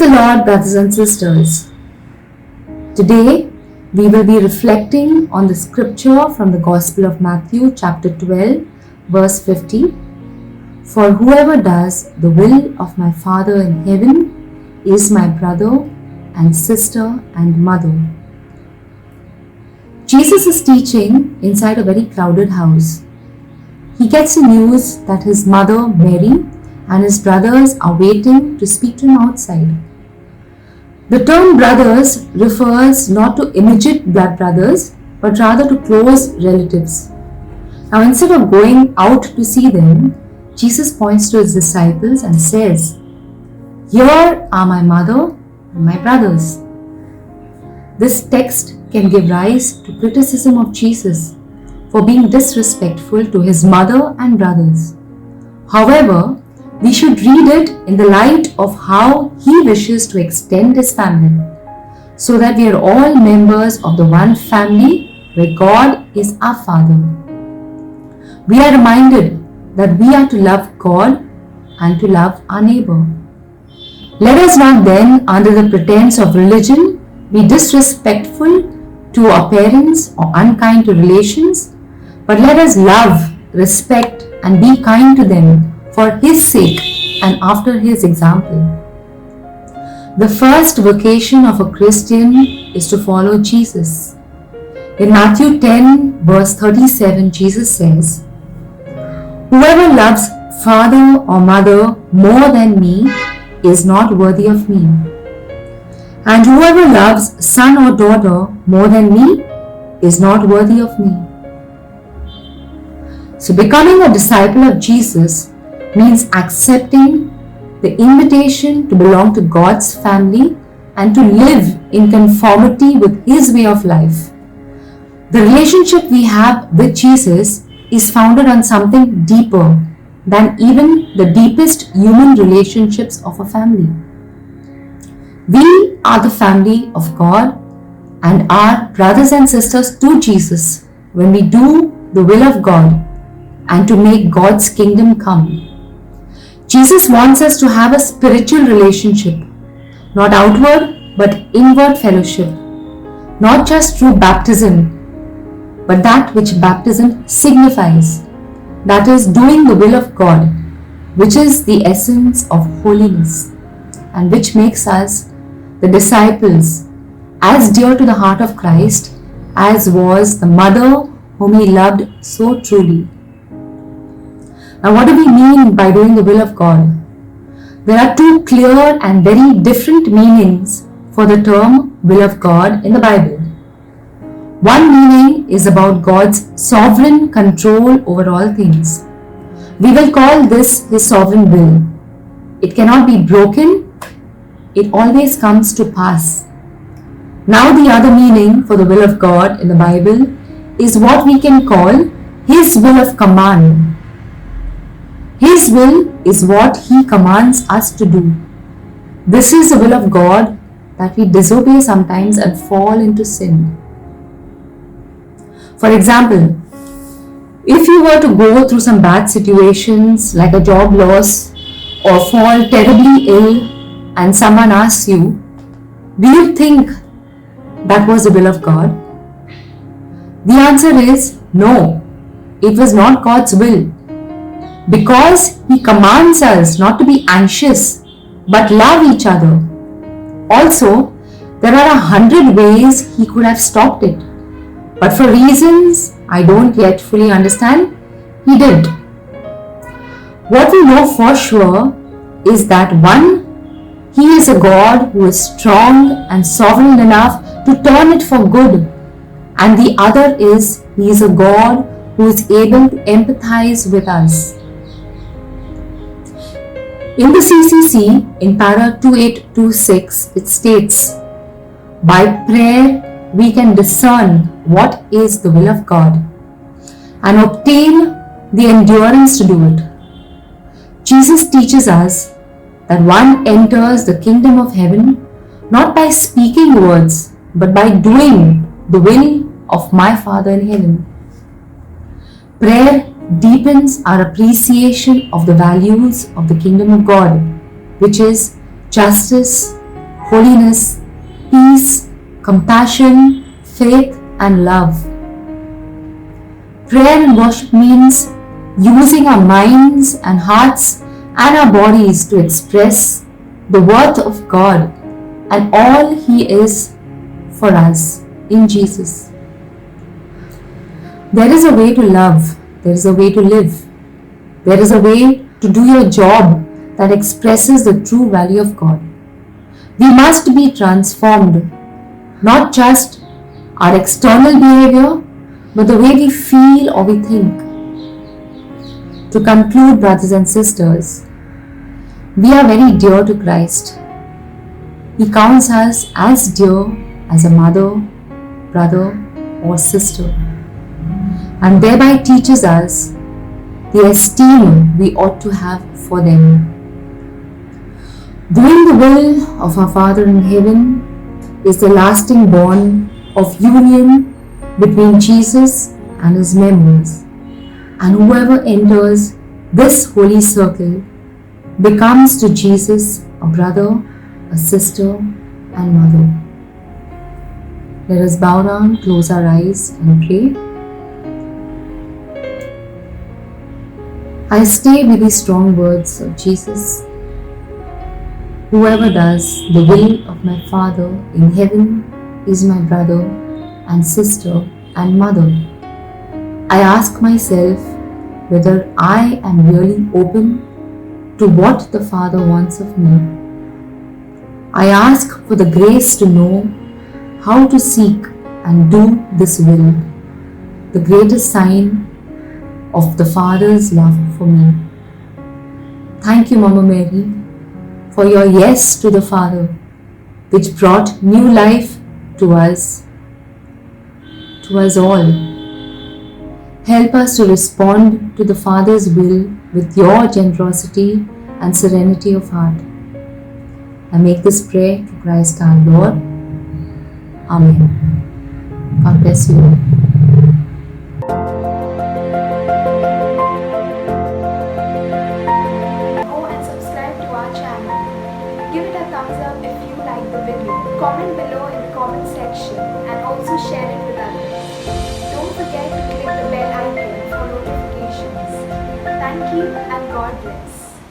the Lord, brothers and sisters. Today, we will be reflecting on the scripture from the Gospel of Matthew, chapter 12, verse 50. For whoever does the will of my Father in heaven is my brother and sister and mother. Jesus is teaching inside a very crowded house. He gets the news that his mother, Mary, and his brothers are waiting to speak to him outside. The term brothers refers not to immediate blood brothers, but rather to close relatives. Now, instead of going out to see them, Jesus points to his disciples and says, "Here are my mother and my brothers." This text can give rise to criticism of Jesus for being disrespectful to his mother and brothers. However, we should read it in the light of how he wishes to extend his family, so that we are all members of the one family where God is our Father. We are reminded that we are to love God and to love our neighbor. Let us not then, under the pretense of religion, be disrespectful to our parents or unkind to relations, but let us love, respect, and be kind to them for his sake and after his example. The first vocation of a Christian is to follow Jesus. In Matthew 10, verse 37, Jesus says, "Whoever loves father or mother more than me is not worthy of me. And whoever loves son or daughter more than me is not worthy of me." So becoming a disciple of Jesus means accepting the invitation to belong to God's family and to live in conformity with his way of life. The relationship we have with Jesus is founded on something deeper than even the deepest human relationships of a family. We are the family of God and are brothers and sisters to Jesus when we do the will of God and to make God's kingdom come. Jesus wants us to have a spiritual relationship, not outward but inward fellowship, not just through baptism, but that which baptism signifies, that is, doing the will of God, which is the essence of holiness and which makes us the disciples as dear to the heart of Christ as was the mother whom he loved so truly. Now, what do we mean by doing the will of God? There are two clear and very different meanings for the term will of God in the Bible. One meaning is about God's sovereign control over all things. We will call this his sovereign will. It cannot be broken. It always comes to pass. Now, the other meaning for the will of God in the Bible is what we can call his will of command. His will is what he commands us to do. This is the will of God, that we disobey sometimes and fall into sin. For example, if you were to go through some bad situations like a job loss or fall terribly ill and someone asks you, do you think that was the will of God? The answer is no, it was not God's will. Because he commands us not to be anxious, but love each other. Also, there are 100 ways he could have stopped it. But for reasons I don't yet fully understand, he did. What we know for sure is that one, he is a God who is strong and sovereign enough to turn it for good. And the other is, he is a God who is able to empathize with us. In the CCC, in para 2826, it states, "By prayer we can discern what is the will of God and obtain the endurance to do it." Jesus teaches us that one enters the kingdom of heaven not by speaking words, but by doing the will of my Father in heaven. Prayer deepens our appreciation of the values of the kingdom of God, which is justice, holiness, peace, compassion, faith, and love. Prayer and worship means using our minds and hearts and our bodies to express the worth of God and all He is for us in Jesus. There is a way to love, there is a way to live, there is a way to do your job that expresses the true value of God. We must be transformed, not just our external behavior, but the way we feel or we think. To conclude, brothers and sisters, we are very dear to Christ. He counts us as dear as a mother, brother, or sister, and thereby teaches us the esteem we ought to have for them. Doing the will of our Father in heaven is the lasting bond of union between Jesus and His members, and whoever enters this holy circle becomes to Jesus a brother, a sister, and mother. Let us bow down, close our eyes, and pray. I stay with these strong words of Jesus. Whoever does the will of my Father in heaven is my brother and sister and mother. I ask myself whether I am really open to what the Father wants of me. I ask for the grace to know how to seek and do this will, the greatest sign of the Father's love for me. Thank you, Mama Mary, for your yes to the Father, which brought new life to us all. Help us to respond to the Father's will with your generosity and serenity of heart. I make this prayer to Christ our Lord. Amen. God bless you all. Go and subscribe to our channel. Give it a thumbs up if you like the video. Comment below in the comment section and also share it with others. Don't forget to click the bell icon for notifications. Thank you and God bless.